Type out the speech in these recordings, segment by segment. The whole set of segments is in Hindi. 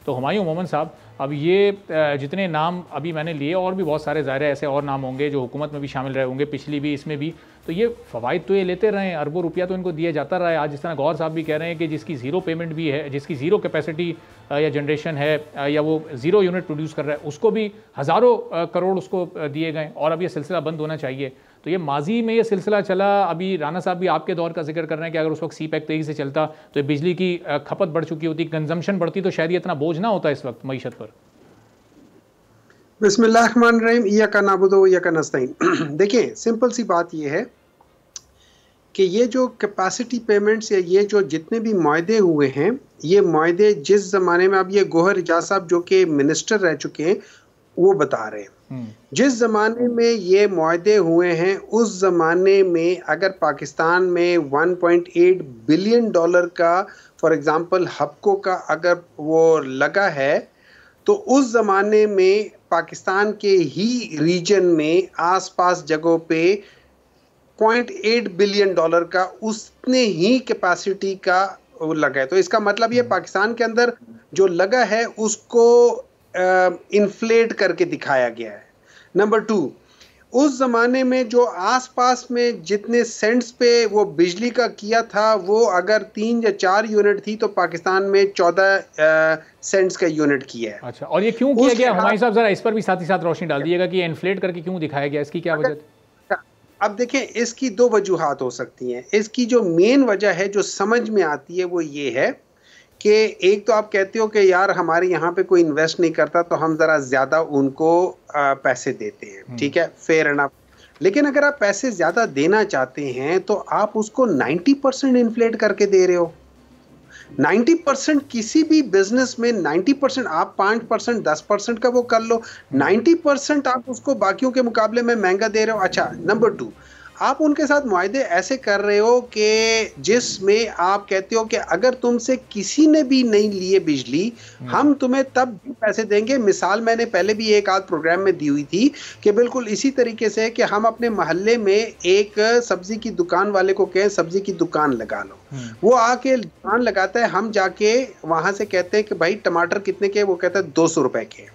तो हुमायूं मोहम्मद साहब, अब ये जितने नाम अभी मैंने लिए और भी बहुत सारे ज़ाहिर ऐसे और नाम होंगे जो हुकूमत में भी शामिल रहे होंगे, पिछली भी इसमें भी, तो ये फ़वाइद तो ये लेते रहे हैं, अरबों रुपया तो इनको दिया जाता रहा है। आज जिस तरह गौहर साहब भी कह रहे हैं कि जिसकी ज़ीरो पेमेंट भी है, जिसकी ज़ीरो कैपेसिटी या जनरेशन है या वो ज़ीरो यूनिट प्रोड्यूस कर रहा है, उसको भी हज़ारों करोड़ उसको दिए गए और अब ये सिलसिला बंद होना चाहिए। तो ये माजी में ये सिलसिला चला, अभी राना साहब भी आपके दौर का जिक्र कर रहे हैं कि अगर उस वक्त सी पैक तेज़ी से चलता तो बिजली की खपत बढ़ चुकी होती, कंजम्पशन बढ़ती, तो शायद ये इतना बोझ ना होता इस वक्त मईशत पर। बिस्मिल्लाहिर्रहमानिर्रहीम, इय्याका नअबुदु व इय्याका नस्तईन। देखिए, सिंपल सी बात ये है कि ये जो कैपेसिटी पेमेंट्स या ये जो जितने भी मुआहदे हुए हैं, ये मुआहदे जिस ज़माने में, अब ये गौहर इजाज साहब जो कि मिनिस्टर रह चुके हैं वो बता रहे हैं, जिस ज़माने में ये मुआहदे हुए हैं उस ज़माने में अगर पाकिस्तान में 1.8 बिलियन डॉलर का फॉर एग्ज़ाम्पल हबको का अगर वो लगा है, तो उस ज़माने में पाकिस्तान के ही रीजन में आसपास जगहों पे 0.8 बिलियन डॉलर का उसने ही कैपेसिटी का लगा है। तो इसका मतलब ये पाकिस्तान के अंदर जो लगा है उसको इन्फ्लेट करके दिखाया गया है। नंबर 2, उस ज़माने में जो आसपास में जितने सेंट्स पे वो बिजली का किया था, वो अगर 3 या 4 यूनिट थी तो पाकिस्तान में 14 सेंट्स का यूनिट किया है। अच्छा, और ये क्यों किया गया हुमायूं साहब, जरा इस पर भी साथ ही साथ रोशनी डाल दिएगा कि ये इन्फ्लेट करके क्यों दिखाया गया, इसकी क्या वजह? अब देखें, इसकी 2 वजूहात हो सकती हैं। इसकी जो मेन वजह है जो समझ में आती है वो ये है कि एक तो आप कहते हो कि यार हमारे यहाँ पे कोई इन्वेस्ट नहीं करता तो हम ज़रा ज़्यादा उनको पैसे देते हैं, ठीक है, फेयर एनफ। लेकिन अगर आप पैसे ज़्यादा देना चाहते हैं तो आप उसको 90% इन्फ्लेट करके दे रहे हो। 90% किसी भी बिजनेस में 90%, आप 5% 10% का वो कर लो, 90% आप उसको बाकियों के मुकाबले में महंगा दे रहे हो। अच्छा, नंबर 2, आप उनके साथ मुआहदे ऐसे कर रहे हो कि जिसमें आप कहते हो कि अगर तुमसे किसी ने भी नहीं लिए बिजली, हम तुम्हें तब भी पैसे देंगे। मिसाल मैंने पहले भी एक आध प्रोग्राम में दी हुई थी कि बिल्कुल इसी तरीके से कि हम अपने मोहल्ले में एक सब्जी की दुकान वाले को कहें सब्जी की दुकान लगा लो, वो आके दुकान लगाता है, हम जाके वहां से कहते हैं कि भाई टमाटर कितने के, वो कहता है 200 रुपए के।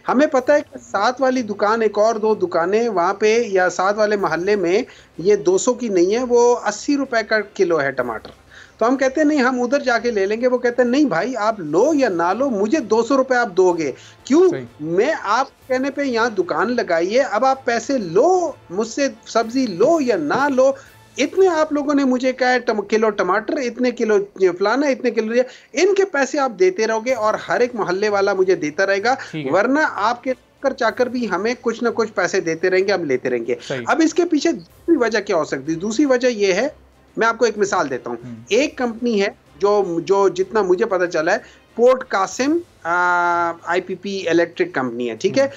हमें पता है कि साथ वाली दुकान, एक और 2 दुकानें वहां पे या साथ वाले मोहल्ले में ये 200 की नहीं है, वो 80 रुपए का किलो है टमाटर। तो हम कहते हैं नहीं, हम उधर जाके ले लेंगे। वो कहते हैं नहीं भाई, आप लो या ना लो, मुझे 200 रुपए आप दोगे। क्यों? मैं आप कहने पे यहाँ दुकान लगाई है, अब आप पैसे लो मुझसे, सब्जी लो या ना लो, इतने आप लोगों ने मुझे कहा है किलो टमाटर, इतने किलो फलाना, इतने किलो, इनके पैसे आप देते रहोगे और हर एक मोहल्ले वाला मुझे देता रहेगा, वरना आपके कर चाकर भी हमें कुछ ना कुछ पैसे देते रहेंगे, हम लेते रहेंगे। अब इसके पीछे दूसरी वजह क्या हो सकती है? दूसरी वजह यह है, मैं आपको एक मिसाल देता हूँ। एक कंपनी है जो जितना मुझे पता चला है, Port Qasim IPP electric company है, ठीक है।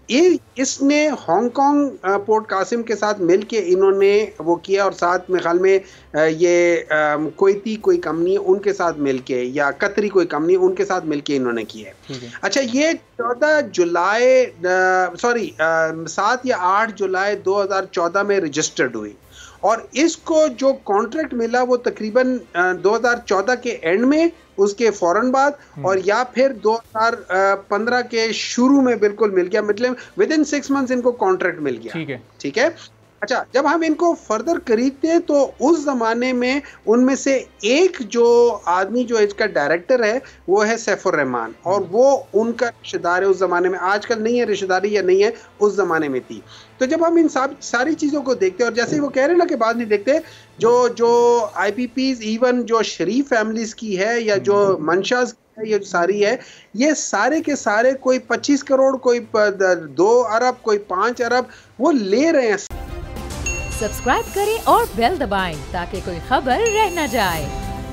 इसने हांगकांग पोर्ट कासिम के साथ मिलके इन्होंने वो किया, और साथ में ख्याल में ये कुवैती कोई कंपनी है उनके साथ मिलके, या कतरी कोई कंपनी उनके साथ मिलके इन्होंने किया है। अच्छा, ये 7 या 8 जुलाई 2014 में रजिस्टर्ड हुई, और इसको जो कॉन्ट्रैक्ट मिला वो तकरीबन 2014 के एंड में, उसके फौरन बाद, और या फिर 2015 के शुरू में बिल्कुल मिल गया, मतलब विद इन 6 मंथ्स इनको कॉन्ट्रैक्ट मिल गया। ठीक है। अच्छा, जब हम इनको फर्दर खरीदते हैं तो उस जमाने में उनमें से एक जो आदमी जो इसका डायरेक्टर है वो है सैफुर रहमान, और वो उनका रिश्तेदार है उस जमाने में। आजकल नहीं है रिश्तेदारी, या नहीं है, उस जमाने में थी। तो जब हम इन सारी चीज़ों को देखते हैं, और जैसे वो कह रहे हैं ना कि बाद नहीं देखते, जो IPPs इवन जो शरीफ फैमिलीज की है या जो मंशाज की है, ये सारी है, ये सारे के सारे कोई 25 करोड़, कोई 2 अरब, कोई 5 अरब वो ले रहे हैं। सब्सक्राइब करें और बेल दबाएं ताकि कोई खबर रह न जाए।